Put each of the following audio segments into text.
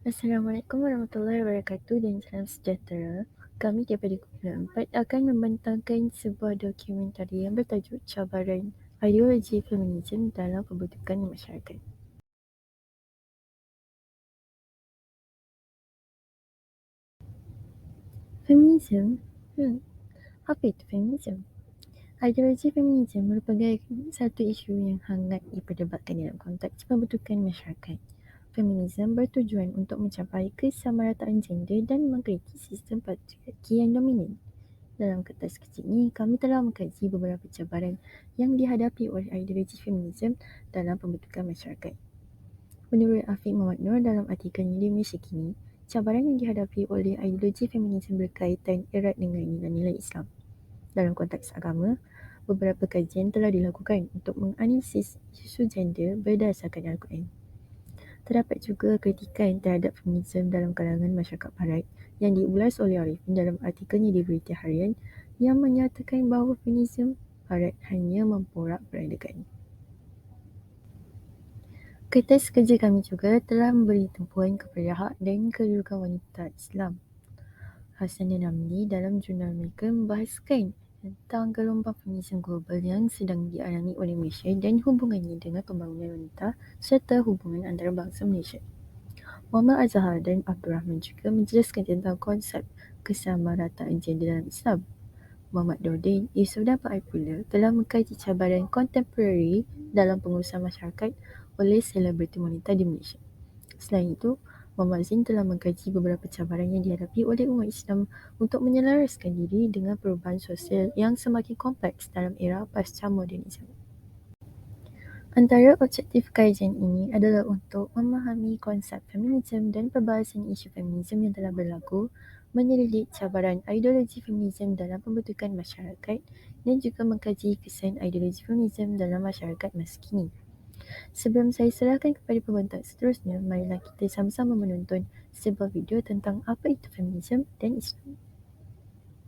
Assalamualaikum warahmatullahi wabarakatuh dan salam sejahtera. Kami daripada Kumpulan 4 akan membentangkan sebuah dokumentari yang bertajuk Cabaran Ideologi Feminisme dalam Pembentukan Masyarakat. Feminisme? Apa itu feminisme? Ideologi feminisme merupakan satu isu yang hangat diperdebatkan dalam konteks pembentukan masyarakat. Feminisme bertujuan untuk mencapai kesamarataan gender dan mengkritik sistem patriarki yang dominan. Dalam kertas kecil ini, kami telah mengkaji beberapa cabaran yang dihadapi oleh ideologi feminisme dalam pembentukan masyarakat. Menurut Afiq Muhammad Nur dalam artikelnya di Malaysia Kini, cabaran yang dihadapi oleh ideologi feminisme berkaitan erat dengan nilai-nilai Islam. Dalam konteks agama, beberapa kajian telah dilakukan untuk menganalisis isu gender berdasarkan Al-Quran. Terdapat juga kritikan terhadap feminisme dalam kalangan masyarakat barat yang diulas oleh Arifin dalam artikelnya di Berita Harian yang menyatakan bahawa feminisme barat hanya memporak-porandakan. Kertas kerja kami juga telah memberi tumpuan kepada hak dan kedudukan wanita Islam. Hassan dan Ramli dalam jurnal mereka membahaskan tentang gelombang feminisme global yang sedang dialami oleh Malaysia dan hubungannya dengan pembangunan wanita serta hubungan antarabangsa Malaysia. Muhammad Azhar dan Abdul Rahman juga menjelaskan tentang konsep kesamarataan gender dalam Islam. Muhammad Nordin, Yusof dan Pak pula telah mengkaji cabaran kontemporari dalam pengurusan masyarakat oleh selebriti wanita di Malaysia. Selain itu, Muhammad Zin telah mengkaji beberapa cabaran yang dihadapi oleh umat Islam untuk menyelaraskan diri dengan perubahan sosial yang semakin kompleks dalam era pasca modernisme. Antara objektif kajian ini adalah untuk memahami konsep feminisme dan perbahasan isu feminisme yang telah berlaku, menyelidik cabaran ideologi feminisme dalam pembentukan masyarakat dan juga mengkaji kesan ideologi feminisme dalam masyarakat masa kini. Sebelum saya serahkan kepada pembentang seterusnya, marilah kita sama-sama menonton sebuah video tentang apa itu feminisme dan Islam.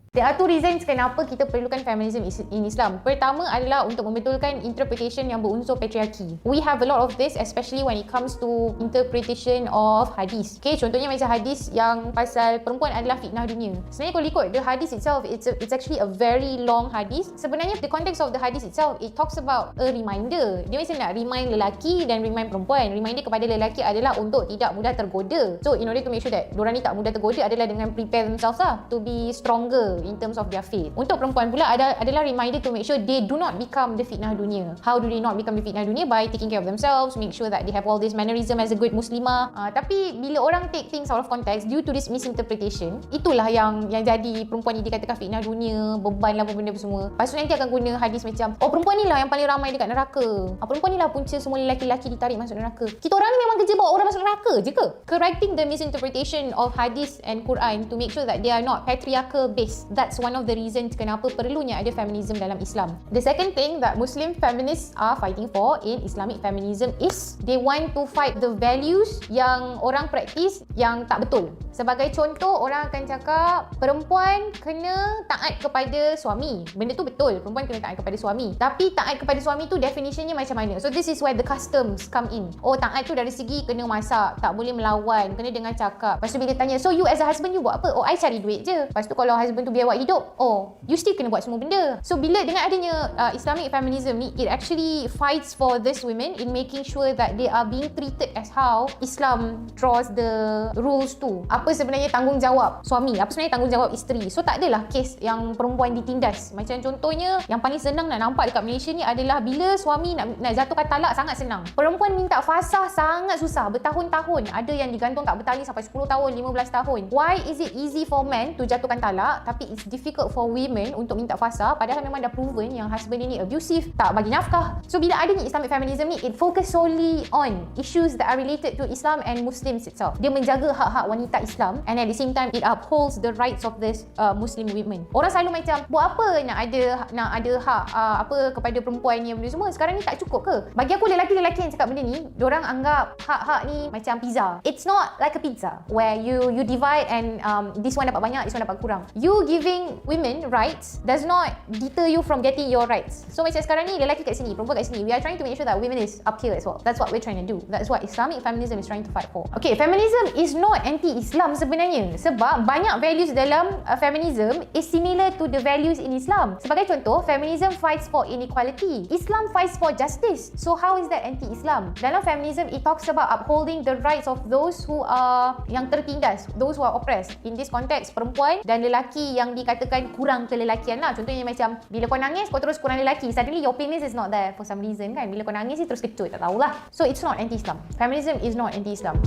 There are two reasons kenapa kita perlukan feminism in Islam. Pertama adalah untuk membetulkan interpretation yang berunsur patriarki. We have a lot of this, especially when it comes to interpretation of hadis. Okay, contohnya macam hadis yang pasal perempuan adalah fitnah dunia. Sebenarnya kalau ikut the hadis itself, it's actually a very long hadis. Sebenarnya the context of the hadis itself, it talks about a reminder. Dia macam nak remind lelaki dan remind perempuan. Reminder kepada lelaki adalah untuk tidak mudah tergoda. So in order to make sure that diorang ni tak mudah tergoda adalah dengan prepare themselves lah to be stronger in terms of their faith. Untuk perempuan pula adalah reminder to make sure they do not become the fitnah dunia. How do they not become the fitnah dunia? By taking care of themselves, make sure that they have all this mannerism as a good muslimah. Tapi bila orang take things out of context due to this misinterpretation, itulah yang jadi perempuan ni dikatakan fitnah dunia, beban lah benda semua. Lepas tu nanti akan guna hadis macam, oh perempuan ni lah yang paling ramai dekat neraka. Perempuan ni lah punca semua lelaki-lelaki ditarik masuk neraka. Kita orang ni memang kerja bawa orang masuk neraka je ke? Correcting the misinterpretation of hadis and Quran to make sure that they are not patriarchal based. That's one of the reasons kenapa perlunya ada feminism dalam Islam. The second thing that Muslim feminists are fighting for in Islamic feminism is they want to fight the values yang orang praktis yang tak betul. Sebagai contoh, orang akan cakap perempuan kena taat kepada suami. Benda tu betul, perempuan kena taat kepada suami. Tapi taat kepada suami tu definitionnya macam mana? So this is where the customs come in. Oh, taat tu dari segi kena masak, tak boleh melawan, kena dengar cakap. Lepas tu bila tanya, so you as a husband you buat apa? Oh, I cari duit je. Lepas tu kalau husband tu biar buat hidup, oh, you still kena buat semua benda. So bila dengan adanya Islamic feminism ni, it actually fights for these women in making sure that they are being treated as how Islam draws the rules tu. Apa sebenarnya tanggungjawab suami, apa sebenarnya tanggungjawab isteri. So tak adalah kes yang perempuan ditindas. Macam contohnya yang paling senang nak nampak dekat Malaysia ni adalah bila suami nak jatuhkan talak sangat senang. Perempuan minta fasah sangat susah, bertahun-tahun. Ada yang digantung kat bertali sampai 10 tahun, 15 tahun. Why is it easy for men to jatuhkan talak tapi it's difficult for women untuk minta fasah, padahal memang dah proven yang husband ini abusive, tak bagi nafkah. So bila adanya Islamic feminism ni, it focus solely on issues that are related to Islam and Muslims itself. Dia menjaga hak-hak wanita Islam and at the same time it upholds the rights of this Muslim women. Orang selalu macam, buat apa nak ada hak apa kepada perempuan ni benda semua, sekarang ni tak cukup ke? Bagi aku lelaki-lelaki yang cakap benda ni, diorang anggap hak-hak ni macam pizza. It's not like a pizza where you divide and this one dapat banyak, this one dapat kurang. You give giving women rights does not deter you from getting your rights. So macam sekarang ni, lelaki kat sini, perempuan kat sini, we are trying to make sure that women is up here as well. That's what we're trying to do. That's what Islamic feminism is trying to fight for. Okay, feminism is not anti-Islam sebenarnya, sebab banyak values dalam feminism is similar to the values in Islam. Sebagai contoh, feminism fights for inequality. Islam fights for justice. So how is that anti-Islam? Dalam feminism, it talks about upholding the rights of those who are yang tertindas, those who are oppressed. In this context, perempuan dan lelaki yang dikatakan kurang kelelakian lah. Contohnya macam bila kau nangis, kau terus kurang lelaki. Suddenly your penis is not there for some reason kan. Bila kau nangis, terus kecut, tak tahulah. So it's not anti-Islam. Feminism is not anti-Islam.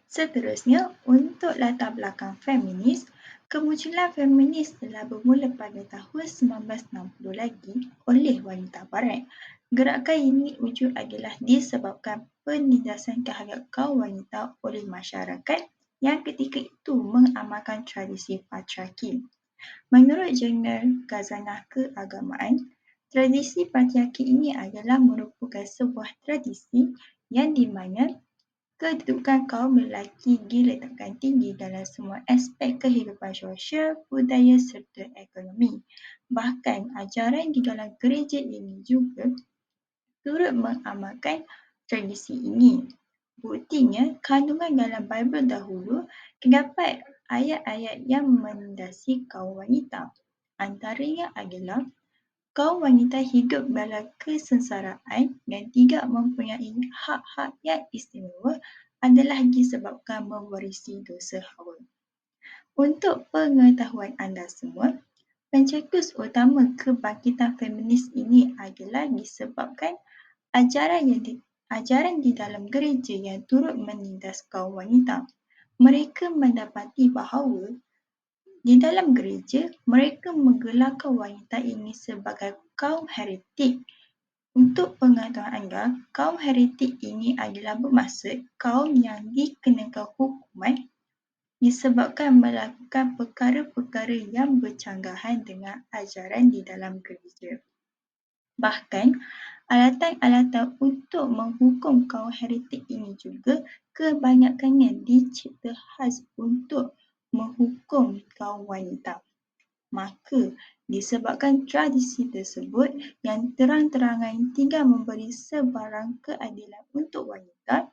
Seterusnya, untuk latar belakang feminis, kemunculan feminis telah bermula pada tahun 1960 lagi oleh wanita barat. Gerakan ini wujud adalah disebabkan penindasan terhadap kaum wanita oleh masyarakat yang ketika itu mengamalkan tradisi patriarki. Menurut jurnal Khazanah Keagamaan, tradisi patriarki ini adalah merupakan sebuah tradisi yang di mana kedudukan kaum lelaki diletakkan tinggi dalam semua aspek kehidupan sosial, budaya serta ekonomi. Bahkan ajaran di dalam gereja ini juga turut mengamalkan tradisi ini. Buktinya, kandungan dalam Bible dahulu terdapat ayat-ayat yang menindasi kaum wanita. Antaranya adalah kaum wanita hidup dalam kesengsaraan dan tidak mempunyai hak-hak yang istimewa adalah disebabkan mewarisi dosa hawa. Untuk pengetahuan anda semua, pencetus utama kebangkitan feminis ini adalah disebabkan ajaran di dalam gereja yang turut menindas kaum wanita. Mereka mendapati bahawa di dalam gereja, mereka menggelarkan wanita ini sebagai kaum heretik. Untuk pengetahuan anda, kaum heretik ini adalah bermaksud kaum yang dikenakan hukuman disebabkan melakukan perkara-perkara yang bercanggahan dengan ajaran di dalam gereja. Bahkan, alatan-alatan untuk menghukum kaum heretik ini juga kebanyakannya dicipta khas untuk menghukum kaum wanita. Maka, disebabkan tradisi tersebut yang terang-terangan tidak memberi sebarang keadilan untuk wanita,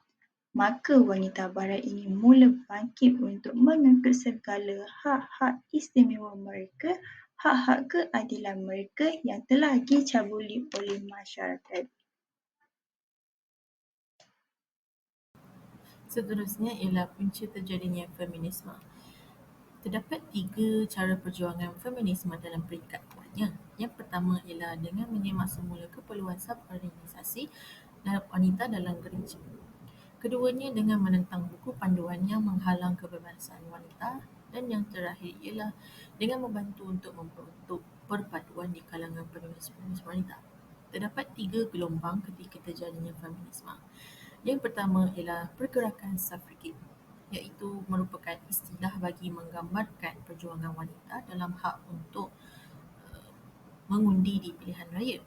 maka wanita barat ini mula bangkit untuk menuntut segala hak-hak istimewa mereka, hak-hak keadilan mereka yang telah dicabuli oleh masyarakat. Seterusnya ialah punca terjadinya feminisme. Terdapat 3 cara perjuangan feminisme dalam peringkat awalnya. Yang pertama ialah dengan menyemak semula keperluan subordinasi wanita dalam gereja. Keduanya dengan menentang buku panduan yang menghalang kebebasan wanita, dan yang terakhir ialah dengan membantu untuk membentuk perpaduan di kalangan penulis-penulis wanita. Terdapat 3 gelombang ketika terjadinya feminisme. Yang pertama ialah pergerakan suffragette, iaitu merupakan istilah bagi menggambarkan perjuangan wanita dalam hak untuk mengundi di pilihan raya.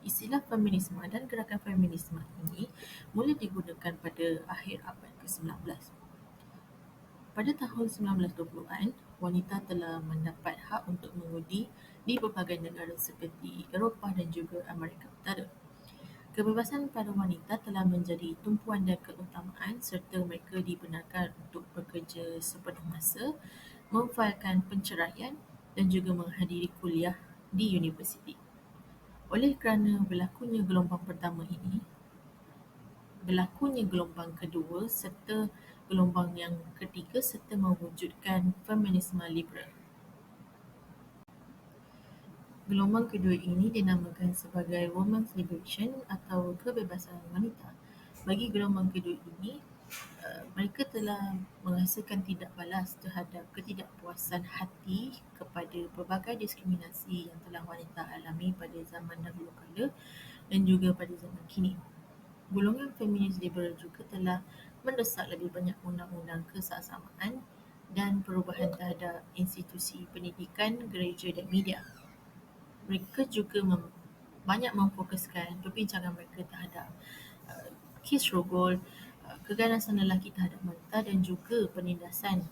Istilah feminisme dan gerakan feminisme ini mula digunakan pada akhir abad ke-19. Pada tahun 1920-an, wanita telah mendapat hak untuk mengundi di berbagai negara seperti Eropah dan juga Amerika Utara. Kebebasan para wanita telah menjadi tumpuan dan keutamaan serta mereka dibenarkan untuk bekerja sepenuh masa, memfailkan penceraian dan juga menghadiri kuliah di universiti. Oleh kerana berlakunya gelombang pertama ini, berlakunya gelombang kedua serta gelombang yang ketiga serta mewujudkan feminisme liberal. Gelombang kedua ini dinamakan sebagai Women's Liberation atau kebebasan wanita. Bagi gelombang kedua ini, mereka telah merasakan tidak balas terhadap ketidakpuasan hati kepada pelbagai diskriminasi yang telah wanita alami pada zaman dahulu kala dan juga pada zaman kini. Golongan feminis liberal juga telah mendesak lebih banyak undang-undang kesesamaan dan perubahan terhadap institusi pendidikan, gereja dan media. Mereka juga banyak memfokuskan perbincangan mereka terhadap kes rogol, keganasan lelaki terhadap wanita dan juga penindasan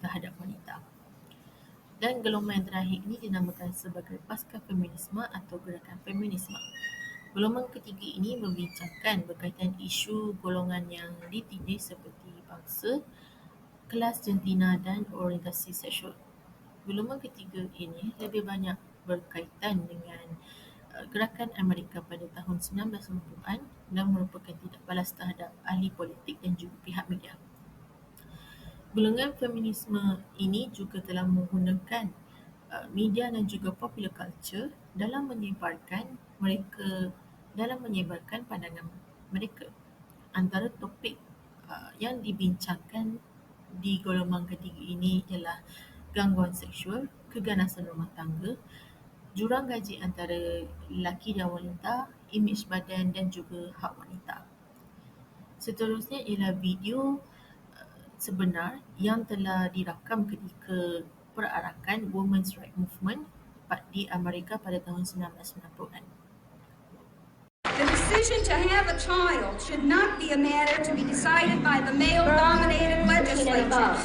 terhadap wanita. Dan gelombang yang terakhir ini dinamakan sebagai pasca feminisme atau gerakan feminisme. Gelombang ketiga ini membincangkan berkaitan isu golongan yang ditindih seperti bangsa, kelas, jantina dan orientasi seksual. Gelombang ketiga ini lebih banyak berkaitan dengan gerakan Amerika pada tahun 1990-an dan merupakan tindak balas terhadap ahli politik dan juga pihak media. Golongan feminisme ini juga telah menggunakan media dan juga popular culture dalam menyebarkan pandangan mereka. Antara topik yang dibincangkan di gelombang ketiga ini ialah gangguan seksual, keganasan rumah tangga, jurang gaji antara lelaki dan wanita, imej badan dan juga hak wanita. Seterusnya ialah video sebenar yang telah dirakam ketika perarakan Women's Rights Movement di Amerika pada tahun 1990-an. The decision to have a child should not be a matter to be decided by the male-dominated legislatures.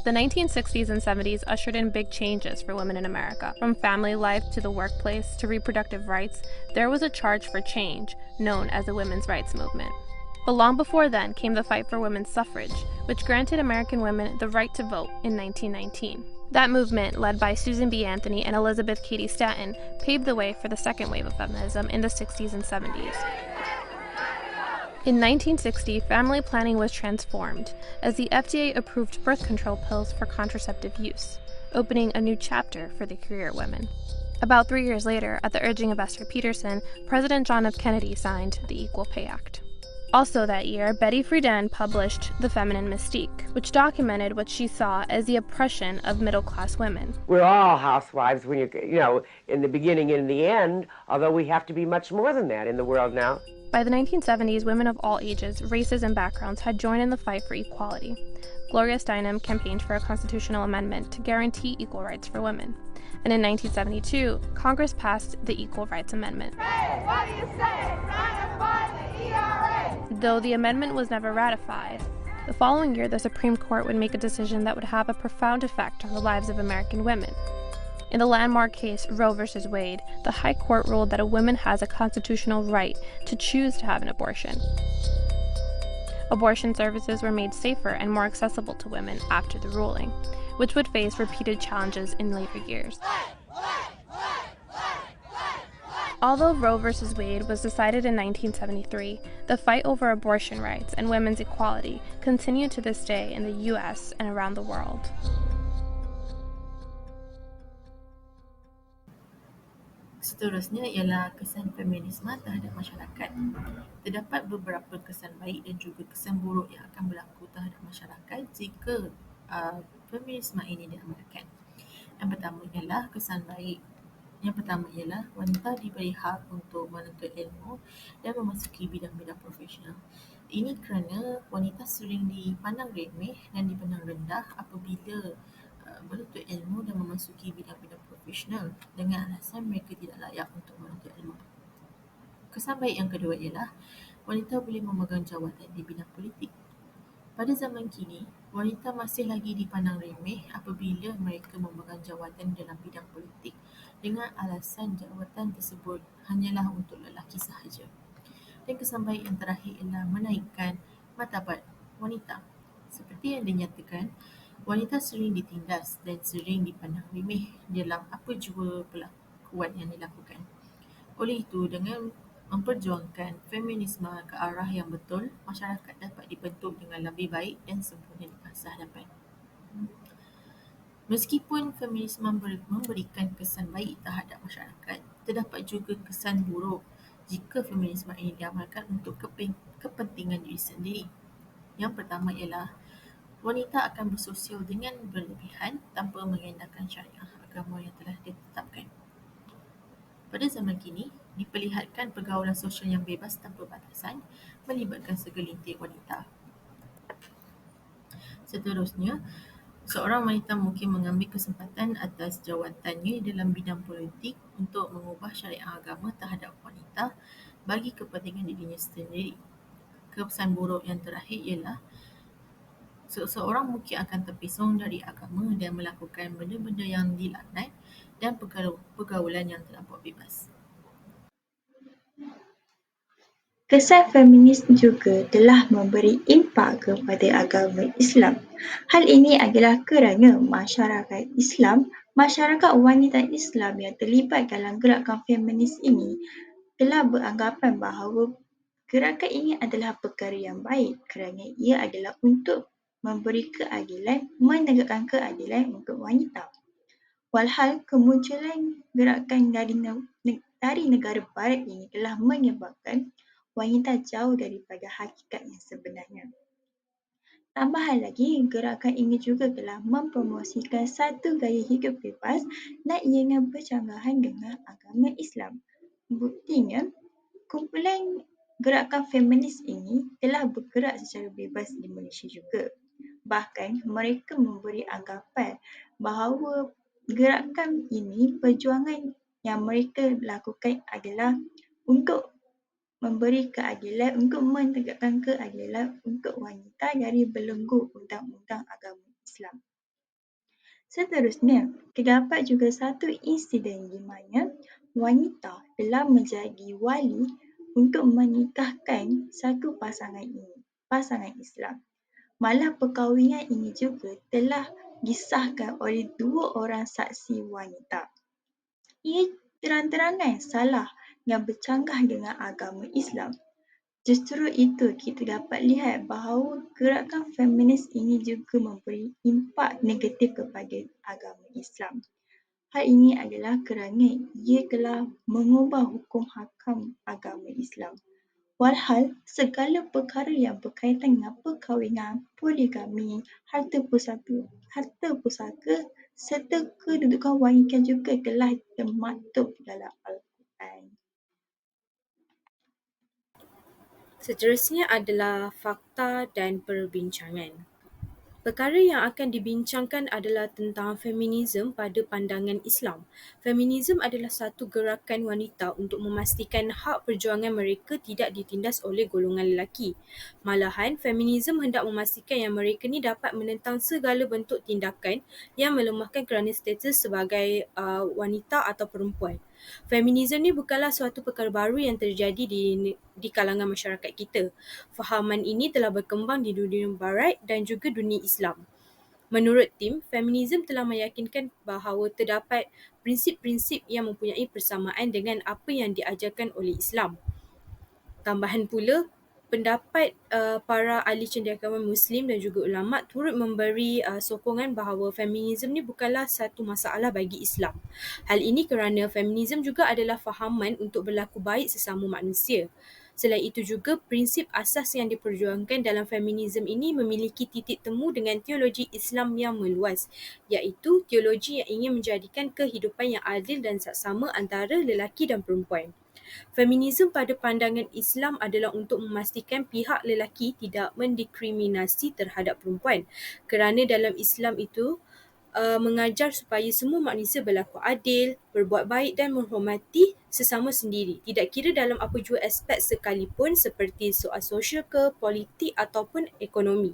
The 1960s and 70s ushered in big changes for women in America. From family life to the workplace to reproductive rights, there was a charge for change known as the women's rights movement. But long before then came the fight for women's suffrage, which granted American women the right to vote in 1919. That movement, led by Susan B. Anthony and Elizabeth Cady Stanton, paved the way for the second wave of feminism in the 60s and 70s. In 1960, family planning was transformed as the FDA approved birth control pills for contraceptive use, opening a new chapter for the career women. About 3 years later, at the urging of Esther Peterson, President John F. Kennedy signed the Equal Pay Act. Also that year, Betty Friedan published The Feminine Mystique, which documented what she saw as the oppression of middle-class women. We're all housewives when in the beginning and in the end, although we have to be much more than that in the world now. By the 1970s, women of all ages, races, and backgrounds had joined in the fight for equality. Gloria Steinem campaigned for a constitutional amendment to guarantee equal rights for women. And in 1972, Congress passed the Equal Rights Amendment. Hey, what do you say? Ratify the ERA! Though the amendment was never ratified, the following year the Supreme Court would make a decision that would have a profound effect on the lives of American women. In the landmark case Roe v. Wade, the High Court ruled that a woman has a constitutional right to choose to have an abortion. Abortion services were made safer and more accessible to women after the ruling, which would face repeated challenges in later years. Although Roe v. Wade was decided in 1973, the fight over abortion rights and women's equality continued to this day in the U.S. and around the world. Seterusnya ialah kesan feminisme terhadap masyarakat. Terdapat beberapa kesan baik dan juga kesan buruk yang akan berlaku terhadap masyarakat jika feminisme ini diamalkan. Yang pertama ialah wanita diberi hak untuk menuntut ilmu dan memasuki bidang-bidang profesional. Ini kerana wanita sering dipandang remeh dan dipandang rendah apabila menuntut ilmu dan memasuki bidang-bidang profesional dengan alasan mereka tidak layak untuk menuntut ilmu. Kesan baik yang kedua ialah wanita boleh memegang jawatan di bidang politik. Pada zaman kini, wanita masih lagi dipandang remeh apabila mereka memegang jawatan dalam bidang politik dengan alasan jawatan tersebut hanyalah untuk lelaki sahaja. Dan kesan baik yang terakhir ialah menaikkan martabat wanita. Seperti yang dinyatakan, wanita sering ditindas dan sering dipandang remeh dalam apa jua perlakuan yang dilakukan. Oleh itu, dengan memperjuangkan feminisme ke arah yang betul, masyarakat dapat dibentuk dengan lebih baik dan sempurna di masa hadapan. Meskipun feminisme memberikan kesan baik terhadap masyarakat, terdapat juga kesan buruk jika feminisme ini diamalkan untuk kepentingan diri sendiri. Yang pertama ialah wanita akan bersosial dengan berlebihan tanpa mengindahkan syariah agama yang telah ditetapkan. Pada zaman kini, diperlihatkan pergaulan sosial yang bebas tanpa batasan melibatkan segelintir wanita. Seterusnya, Seorang wanita mungkin mengambil kesempatan atas jawatannya dalam bidang politik untuk mengubah syariat agama terhadap wanita bagi kepentingan dirinya sendiri. Kesan buruk yang terakhir ialah seseorang mungkin akan terpesong dari agama dan melakukan benda-benda yang dilaknat dan pergaulan yang terlampau bebas. Kesan feminis juga telah memberi impak kepada agama Islam. Hal ini adalah kerana masyarakat wanita Islam yang terlibat dalam gerakan feminis ini telah beranggapan bahawa gerakan ini adalah perkara yang baik kerana ia adalah untuk memberi keadilan, menegakkan keadilan untuk wanita. Walhal kemunculan gerakan dari negara barat ini telah menyebabkan wanita jauh daripada hakikat yang sebenarnya. Tambahan lagi, gerakan ini juga telah mempromosikan satu gaya hidup bebas dan ianya berjanggahan dengan agama Islam. Buktinya, kumpulan gerakan feminis ini telah bergerak secara bebas di Malaysia juga. Bahkan mereka memberi anggapan bahawa gerakan ini, perjuangan yang mereka lakukan adalah untuk memberi keadilan, untuk menegakkan keadilan untuk wanita dari belenggu undang-undang agama Islam. Seterusnya, terdapat juga satu insiden di mana wanita telah menjadi wali untuk menikahkan satu pasangan Islam. Malah perkahwinan ini juga telah disahkan oleh 2 orang saksi wanita. Ia terang-terangan salah yang bercanggah dengan agama Islam. Justru itu kita dapat lihat bahawa gerakan feminis ini juga memberi impak negatif kepada agama Islam. Hal ini adalah kerana ia telah mengubah hukum hakam agama Islam. Walhal segala perkara yang berkaitan dengan perkahwinan, poligami, harta pusaka serta kedudukan wanita juga telah termaktub dalam Al-Quran. Seterusnya adalah fakta dan perbincangan. Perkara yang akan dibincangkan adalah tentang feminisme pada pandangan Islam. Feminisme adalah satu gerakan wanita untuk memastikan hak perjuangan mereka tidak ditindas oleh golongan lelaki. Malahan, feminisme hendak memastikan yang mereka ni dapat menentang segala bentuk tindakan yang melemahkan kerana status sebagai wanita atau perempuan. Feminisme ni bukanlah suatu perkara baru yang terjadi di kalangan masyarakat kita. Fahaman ini telah berkembang di dunia barat dan juga dunia Islam. Menurut tim, feminisme telah meyakinkan bahawa terdapat prinsip-prinsip yang mempunyai persamaan dengan apa yang diajarkan oleh Islam. Tambahan pula, pendapat para ahli cendekiawan Muslim dan juga ulama turut memberi sokongan bahawa feminisme ni bukanlah satu masalah bagi Islam. Hal ini kerana feminisme juga adalah fahaman untuk berlaku baik sesama manusia. Selain itu juga, prinsip asas yang diperjuangkan dalam feminisme ini memiliki titik temu dengan teologi Islam yang meluas, iaitu teologi yang ingin menjadikan kehidupan yang adil dan saksama antara lelaki dan perempuan. Feminisme pada pandangan Islam adalah untuk memastikan pihak lelaki tidak mendiskriminasi terhadap perempuan, kerana dalam Islam itu mengajar supaya semua manusia berlaku adil, berbuat baik dan menghormati sesama sendiri, tidak kira dalam apa jua aspek sekalipun seperti soal sosial ke, politik ataupun ekonomi.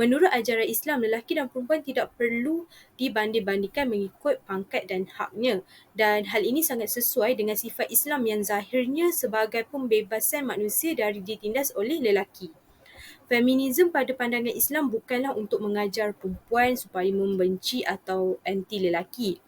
Menurut ajaran Islam, lelaki dan perempuan tidak perlu dibanding-bandingkan mengikut pangkat dan haknya, dan hal ini sangat sesuai dengan sifat Islam yang zahirnya sebagai pembebasan manusia dari ditindas oleh lelaki. Feminisme pada pandangan Islam bukanlah untuk mengajar perempuan supaya membenci atau anti lelaki.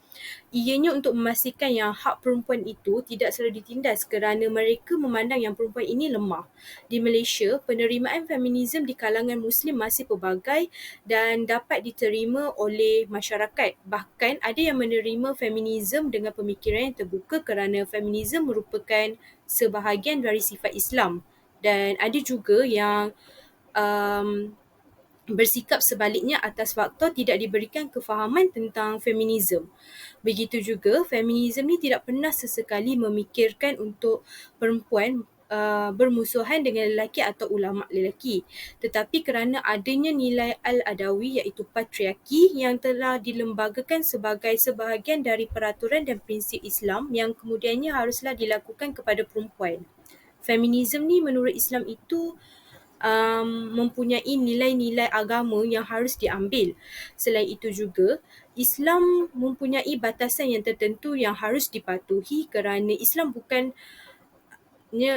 Ianya untuk memastikan yang hak perempuan itu tidak selalu ditindas kerana mereka memandang yang perempuan ini lemah. Di Malaysia, penerimaan feminisme di kalangan Muslim masih pelbagai dan dapat diterima oleh masyarakat. Bahkan ada yang menerima feminisme dengan pemikiran yang terbuka kerana feminisme merupakan sebahagian dari sifat Islam. Dan ada juga yang bersikap sebaliknya atas faktor tidak diberikan kefahaman tentang feminisme. Begitu juga, feminisme ni tidak pernah sesekali memikirkan untuk perempuan bermusuhan dengan lelaki atau ulama lelaki, tetapi kerana adanya nilai al-adawi iaitu patriarki yang telah dilembagakan sebagai sebahagian dari peraturan dan prinsip Islam yang kemudiannya haruslah dilakukan kepada perempuan. Feminisme ni menurut Islam itu mempunyai nilai-nilai agama yang harus diambil. Selain itu juga, Islam mempunyai batasan yang tertentu yang harus dipatuhi kerana Islam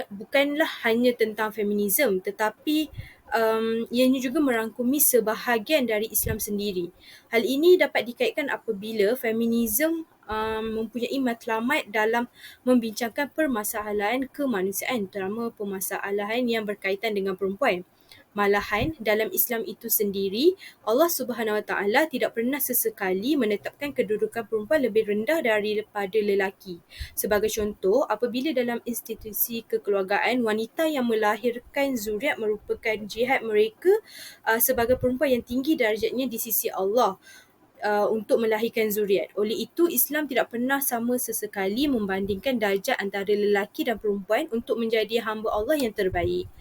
bukanlah hanya tentang feminisme, tetapi ianya juga merangkumi sebahagian dari Islam sendiri. Hal ini dapat dikaitkan apabila feminisme mempunyai matlamat dalam membincangkan permasalahan kemanusiaan, terutama permasalahan yang berkaitan dengan perempuan. Malahan, dalam Islam itu sendiri, Allah Subhanahu Wa Taala tidak pernah sesekali menetapkan kedudukan perempuan lebih rendah daripada lelaki. Sebagai contoh, apabila dalam institusi kekeluargaan, wanita yang melahirkan zuriat merupakan jihad mereka sebagai perempuan yang tinggi darjatnya di sisi Allah untuk melahirkan zuriat. Oleh itu, Islam tidak pernah sama sesekali membandingkan darjat antara lelaki dan perempuan untuk menjadi hamba Allah yang terbaik.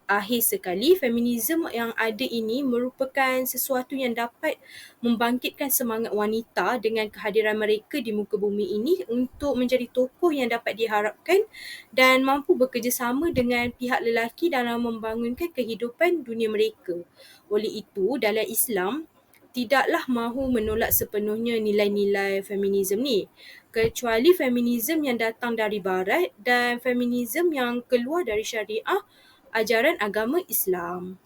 Akhir sekali, feminisme yang ada ini merupakan sesuatu yang dapat membangkitkan semangat wanita dengan kehadiran mereka di muka bumi ini untuk menjadi tokoh yang dapat diharapkan dan mampu bekerjasama dengan pihak lelaki dalam membangunkan kehidupan dunia mereka. Oleh itu, dalam Islam, tidaklah mahu menolak sepenuhnya nilai-nilai feminisme ni, kecuali feminisme yang datang dari barat dan feminisme yang keluar dari syariah ajaran agama Islam.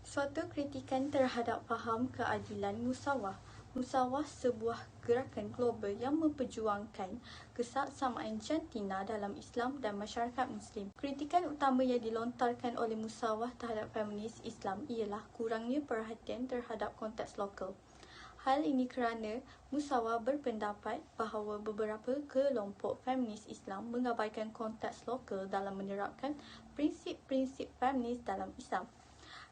Suatu kritikan terhadap faham keadilan musawah. Musawah sebuah gerakan global yang memperjuangkan kesamaan jantina dalam Islam dan masyarakat Muslim. Kritikan utama yang dilontarkan oleh musawah terhadap feminis Islam ialah kurangnya perhatian terhadap konteks lokal. Hal ini kerana musawah berpendapat bahawa beberapa kelompok feminis Islam mengabaikan konteks lokal dalam menerapkan prinsip-prinsip feminis dalam Islam.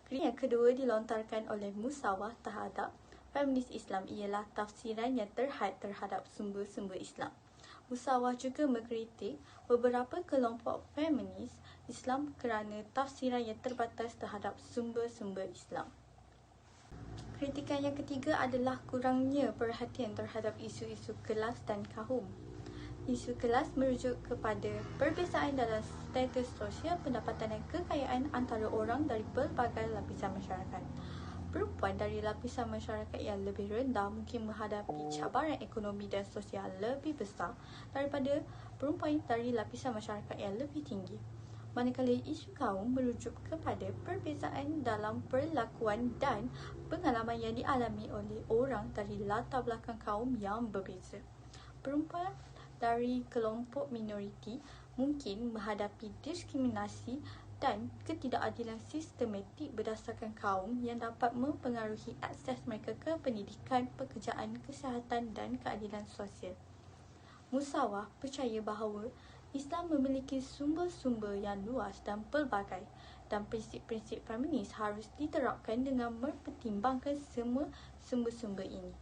Kritik yang kedua dilontarkan oleh musawah terhadap feminis Islam ialah tafsiran yang terhad terhadap sumber-sumber Islam. Musawah juga mengkritik beberapa kelompok feminis Islam kerana tafsiran yang terbatas terhadap sumber-sumber Islam. Kritikan yang ketiga adalah kurangnya perhatian terhadap isu-isu kelas dan kaum. Isu kelas merujuk kepada perbezaan dalam status sosial, pendapatan dan kekayaan antara orang dari pelbagai lapisan masyarakat. Perempuan dari lapisan masyarakat yang lebih rendah mungkin menghadapi cabaran ekonomi dan sosial lebih besar daripada perempuan dari lapisan masyarakat yang lebih tinggi. Manakala isu kaum merujuk kepada perbezaan dalam perlakuan dan pengalaman yang dialami oleh orang dari latar belakang kaum yang berbeza. Perempuan dari kelompok minoriti mungkin menghadapi diskriminasi dan ketidakadilan sistematik berdasarkan kaum yang dapat mempengaruhi akses mereka ke pendidikan, pekerjaan, kesihatan dan keadilan sosial. Musawah percaya bahawa Islam memiliki sumber-sumber yang luas dan pelbagai dan prinsip-prinsip feminis harus diterapkan dengan mempertimbangkan semua sumber-sumber ini.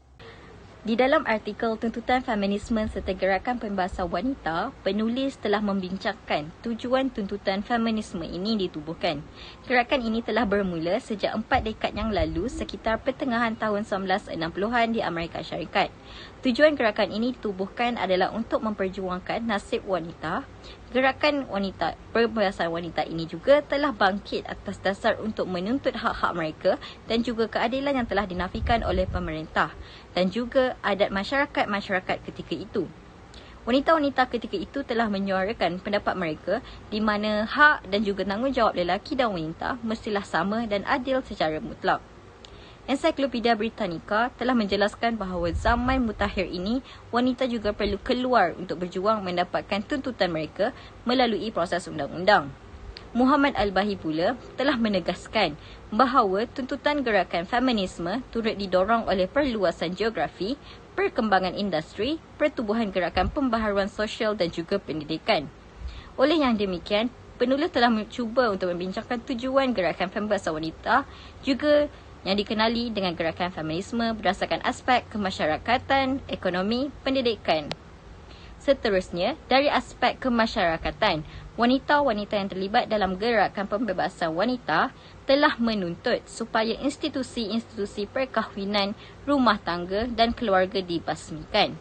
Di dalam artikel Tuntutan Feminisme serta Gerakan Pembebasan Wanita, penulis telah membincangkan tujuan tuntutan feminisme ini ditubuhkan. Gerakan ini telah bermula sejak 4 dekad yang lalu sekitar pertengahan tahun 1960-an di Amerika Syarikat. Tujuan gerakan ini ditubuhkan adalah untuk memperjuangkan nasib wanita. Gerakan wanita pembebasan wanita ini juga telah bangkit atas dasar untuk menuntut hak-hak mereka dan juga keadilan yang telah dinafikan oleh pemerintah dan juga adat masyarakat ketika itu. Wanita-wanita ketika itu telah menyuarakan pendapat mereka di mana hak dan juga tanggungjawab lelaki dan wanita mestilah sama dan adil secara mutlak. Ensiklopedia Britannica telah menjelaskan bahawa zaman mutakhir ini, wanita juga perlu keluar untuk berjuang mendapatkan tuntutan mereka melalui proses undang-undang. Muhammad Al-Bahi pula telah menegaskan bahawa tuntutan gerakan feminisme turut didorong oleh perluasan geografi, perkembangan industri, pertubuhan gerakan pembaharuan sosial dan juga pendidikan. Oleh yang demikian, penulis telah mencuba untuk membincangkan tujuan gerakan pembebasan wanita juga yang dikenali dengan gerakan feminisme berdasarkan aspek kemasyarakatan, ekonomi, pendidikan. Seterusnya, dari aspek kemasyarakatan, Wanita-wanita yang terlibat dalam gerakan pembebasan wanita telah menuntut supaya institusi-institusi perkahwinan, rumah tangga dan keluarga dibasmikan.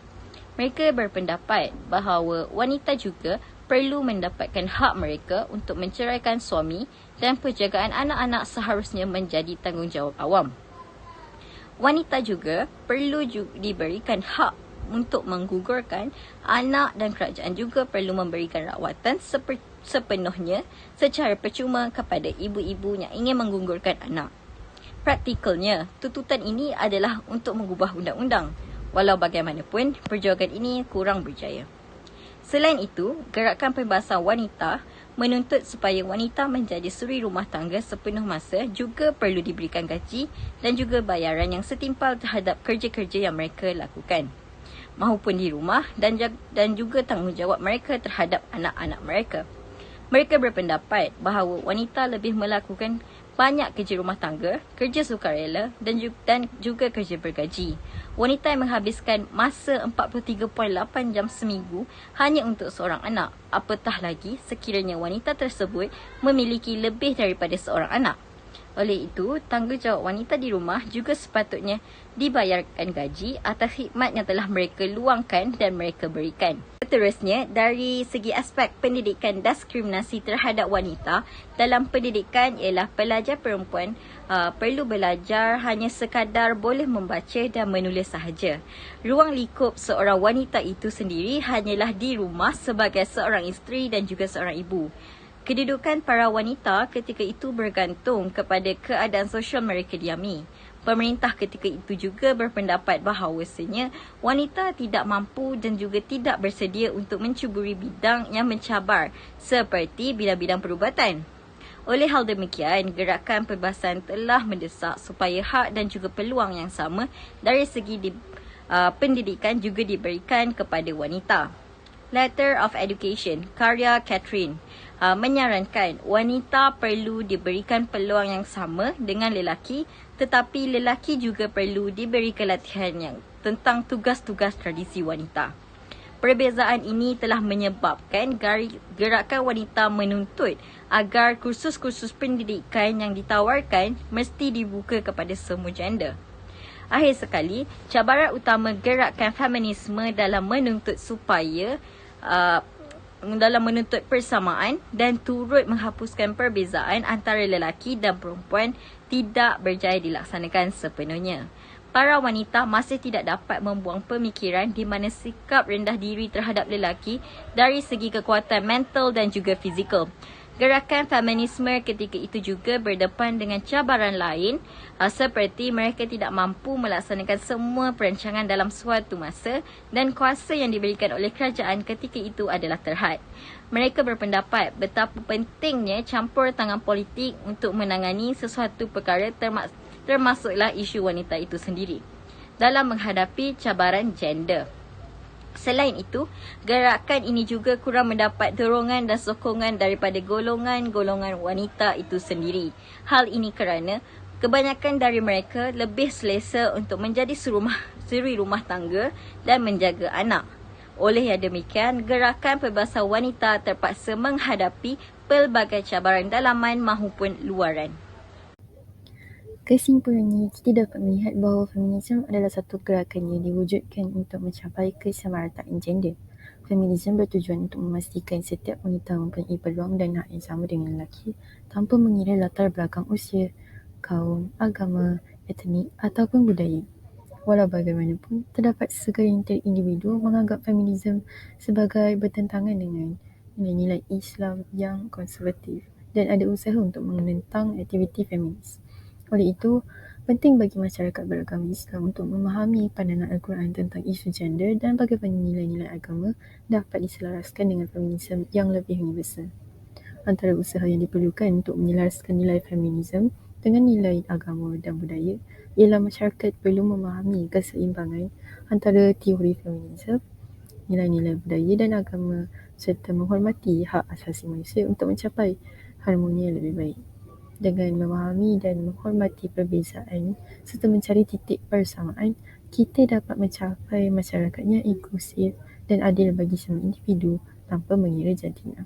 Mereka berpendapat bahawa wanita juga perlu mendapatkan hak mereka untuk menceraikan suami dan penjagaan anak-anak seharusnya menjadi tanggungjawab awam. Wanita juga perlu diberikan hak untuk menggugurkan anak dan kerajaan juga perlu memberikan rawatan sepenuhnya secara percuma kepada ibu-ibu yang ingin menggugurkan anak. Praktikalnya, tuntutan ini adalah untuk mengubah undang-undang. Walau bagaimanapun, perjuangan ini kurang berjaya. Selain itu, gerakan pembebasan wanita menuntut supaya wanita menjadi suri rumah tangga sepenuh masa juga perlu diberikan gaji dan juga bayaran yang setimpal terhadap kerja-kerja yang mereka lakukan, mahupun di rumah dan juga tanggungjawab mereka terhadap anak-anak mereka. Mereka berpendapat bahawa wanita lebih melakukan banyak kerja rumah tangga, kerja sukarela dan juga kerja bergaji. Wanita yang menghabiskan masa 43.8 jam seminggu hanya untuk seorang anak, apatah lagi sekiranya wanita tersebut memiliki lebih daripada seorang anak. Oleh itu, tanggungjawab wanita di rumah juga sepatutnya dibayarkan gaji atas khidmat yang telah mereka luangkan dan mereka berikan. Seterusnya, dari segi aspek pendidikan diskriminasi terhadap wanita dalam pendidikan ialah pelajar perempuan perlu belajar hanya sekadar boleh membaca dan menulis sahaja. Ruang lingkup seorang wanita itu sendiri hanyalah di rumah sebagai seorang isteri dan juga seorang ibu. Kedudukan para wanita ketika itu bergantung kepada keadaan sosial mereka diami. Pemerintah ketika itu juga berpendapat bahawasanya wanita tidak mampu dan juga tidak bersedia untuk mencuburi bidang yang mencabar seperti bidang-bidang perubatan. Oleh hal demikian, gerakan pembebasan telah mendesak supaya hak dan juga peluang yang sama dari segi pendidikan juga diberikan kepada wanita. Letter of Education, karya Catherine, menyarankan wanita perlu diberikan peluang yang sama dengan lelaki, tetapi lelaki juga perlu diberi pelatihan yang tentang tugas-tugas tradisi wanita. Perbezaan ini telah menyebabkan gerakan wanita menuntut agar kursus-kursus pendidikan yang ditawarkan mesti dibuka kepada semua gender. Akhir sekali, cabaran utama gerakan feminisme dalam menuntut supaya dalam menuntut persamaan dan turut menghapuskan perbezaan antara lelaki dan perempuan tidak berjaya dilaksanakan sepenuhnya. Para wanita masih tidak dapat membuang pemikiran di mana sikap rendah diri terhadap lelaki dari segi kekuatan mental dan juga fizikal. Gerakan feminisme ketika itu juga berdepan dengan cabaran lain seperti mereka tidak mampu melaksanakan semua perancangan dalam suatu masa dan kuasa yang diberikan oleh kerajaan ketika itu adalah terhad. Mereka berpendapat betapa pentingnya campur tangan politik untuk menangani sesuatu perkara termasuklah isu wanita itu sendiri dalam menghadapi cabaran gender. Selain itu, gerakan ini juga kurang mendapat dorongan dan sokongan daripada golongan-golongan wanita itu sendiri. Hal ini kerana kebanyakan dari mereka lebih selesa untuk menjadi suri rumah tangga dan menjaga anak. Oleh yang demikian, gerakan pembebasan wanita terpaksa menghadapi pelbagai cabaran dalaman maupun luaran. Kesimpulannya, kita dapat melihat bahawa feminisme adalah satu gerakan yang diwujudkan untuk mencapai kesamarataan gender. Feminisme bertujuan untuk memastikan setiap wanita mempunyai peluang dan hak yang sama dengan lelaki tanpa mengira latar belakang usia, kaum, agama, etnik ataupun budaya. Walau bagaimanapun, terdapat segelintir individu menganggap feminisme sebagai bertentangan dengan nilai-nilai Islam yang konservatif dan ada usaha untuk menentang aktiviti feminis. Oleh itu, penting bagi masyarakat beragama Islam untuk memahami pandangan Al-Quran tentang isu gender dan bagaimana nilai-nilai agama dapat diselaraskan dengan feminisme yang lebih universal. Antara usaha yang diperlukan untuk menyelaraskan nilai feminisme dengan nilai agama dan budaya ialah masyarakat perlu memahami keseimbangan antara teori feminisme, nilai-nilai budaya dan agama serta menghormati hak asasi manusia untuk mencapai harmoni yang lebih baik. Dengan memahami dan menghormati perbezaan serta mencari titik persamaan, kita dapat mencapai masyarakat yang inklusif dan adil bagi semua individu tanpa mengira jantina.